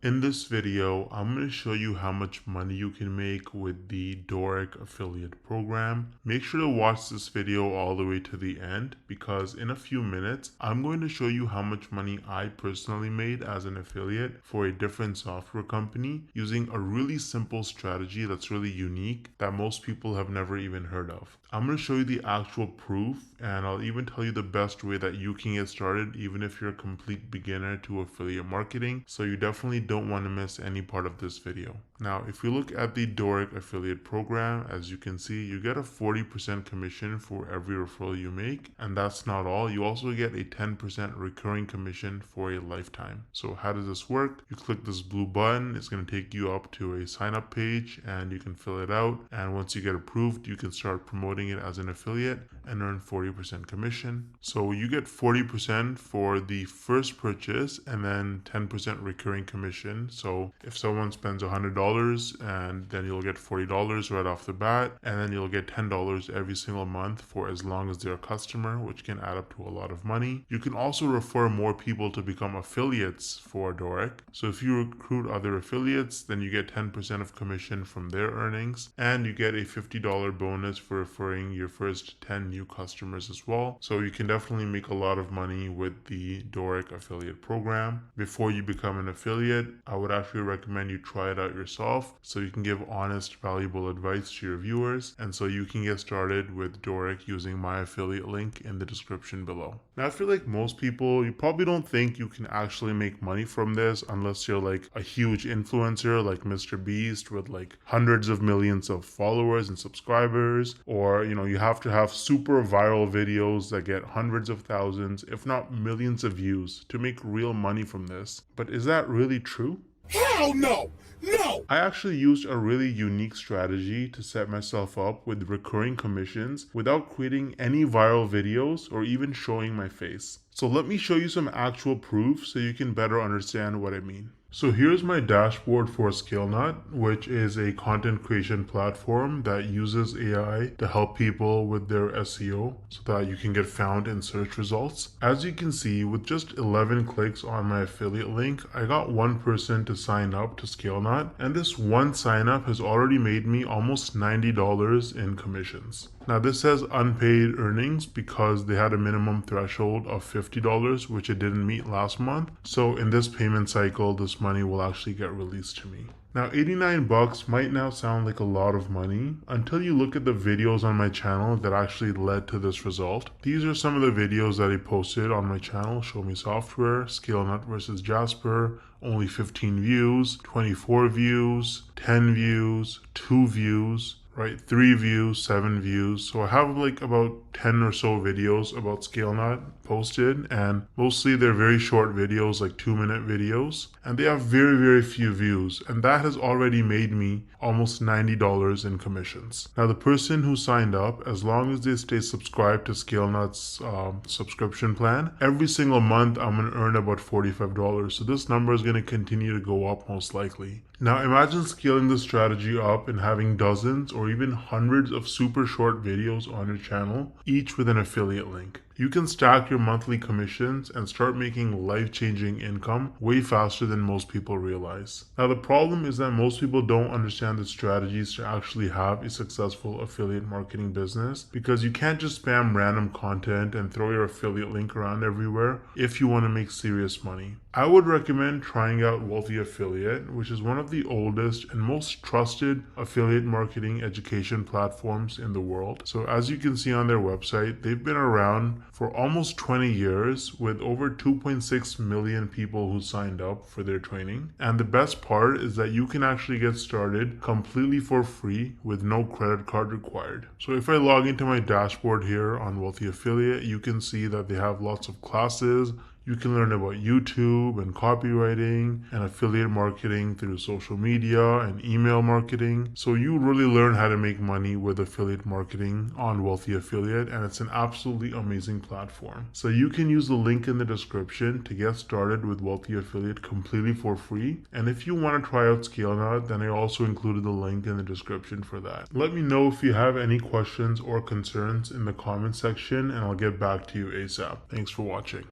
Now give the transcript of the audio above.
In this video, I'm going to show you how much money you can make with the Dorik affiliate program. Make sure to watch this video all the way to the end because in a few minutes, I'm going to show you how much money I personally made as an affiliate for a different software company using a really simple strategy that's really unique that most people have never even heard of. I'm going to show you the actual proof, and I'll even tell you the best way that you can get started even if you're a complete beginner to affiliate marketing. So you definitely don't want to miss any part of this video. Now, if you look at the Dorik affiliate program, as you can see, you get a 40% commission for every referral you make. And that's not all. You also get a 10% recurring commission for a lifetime. So how does this work? You click this blue button. It's going to take you up to a sign up page and you can fill it out. And once you get approved, you can start promoting it as an affiliate and earn 40% commission. So you get 40% for the first purchase and then 10% recurring commission. So if someone spends $100 and then you'll get $40 right off the bat, and then you'll get $10 every single month for as long as they're a customer, which can add up to a lot of money. You can also refer more people to become affiliates for Dorik. So if you recruit other affiliates, then you get 10% of commission from their earnings, and you get a $50 bonus for referring your first 10 new customers as well. So you can definitely make a lot of money with the Dorik affiliate program. Before you become an affiliate, I would actually recommend you try it out yourself so you can give honest, valuable advice to your viewers, and so you can get started with Dorik using my affiliate link in the description below. Now, I feel like most people, you probably don't think you can actually make money from this unless you're like a huge influencer like Mr. Beast with like hundreds of millions of followers and subscribers, or you have to have super viral videos that get hundreds of thousands, if not millions of views to make real money from this. But is that really true? Hell no! No! I actually used a really unique strategy to set myself up with recurring commissions without creating any viral videos or even showing my face. So let me show you some actual proof so you can better understand what I mean. So here's my dashboard for ScaleNut, which is a content creation platform that uses AI to help people with their SEO so that you can get found in search results. As you can see, with just 11 clicks on my affiliate link, I got one person to sign up to ScaleNut, and this one sign up has already made me almost $90 in commissions. Now this says unpaid earnings because they had a minimum threshold of $50, which it didn't meet last month. So in this payment cycle, this money will actually get released to me. Now 89 bucks might now sound like a lot of money until you look at the videos on my channel that actually led to this result. These are some of the videos that I posted on my channel: Show Me Software, ScaleNut versus Jasper, only 15 views, 24 views, 10 views, 2 views, right? 3 views, 7 views. So I have like about 10 or so videos about ScaleNut posted, and mostly they're very short videos, like 2-minute videos, and they have very, very few views, and that has already made me almost $90 in commissions. Now the person who signed up, as long as they stay subscribed to ScaleNut's subscription plan, every single month I'm going to earn about $45. So this number is going to continue to go up most likely. Now imagine scaling this strategy up and having dozens or even hundreds of super short videos on your channel, each with an affiliate link. You can stack your monthly commissions and start making life-changing income way faster than most people realize. Now the problem is that most people don't understand the strategies to actually have a successful affiliate marketing business, because you can't just spam random content and throw your affiliate link around everywhere if you want to make serious money. I would recommend trying out Wealthy Affiliate, which is one of the oldest and most trusted affiliate marketing education platforms in the world. So as you can see on their website, they've been around for almost 20 years with over 2.6 million people who signed up for their training. And the best part is that you can actually get started completely for free with no credit card required. So if I log into my dashboard here on Wealthy Affiliate, you can see that they have lots of classes. You can learn about YouTube and copywriting and affiliate marketing through social media and email marketing. So you really learn how to make money with affiliate marketing on Wealthy Affiliate, and it's an absolutely amazing platform. So you can use the link in the description to get started with Wealthy Affiliate completely for free. And if you want to try out ScaleNut, then I also included the link in the description for that. Let me know if you have any questions or concerns in the comment section, and I'll get back to you ASAP. Thanks for watching.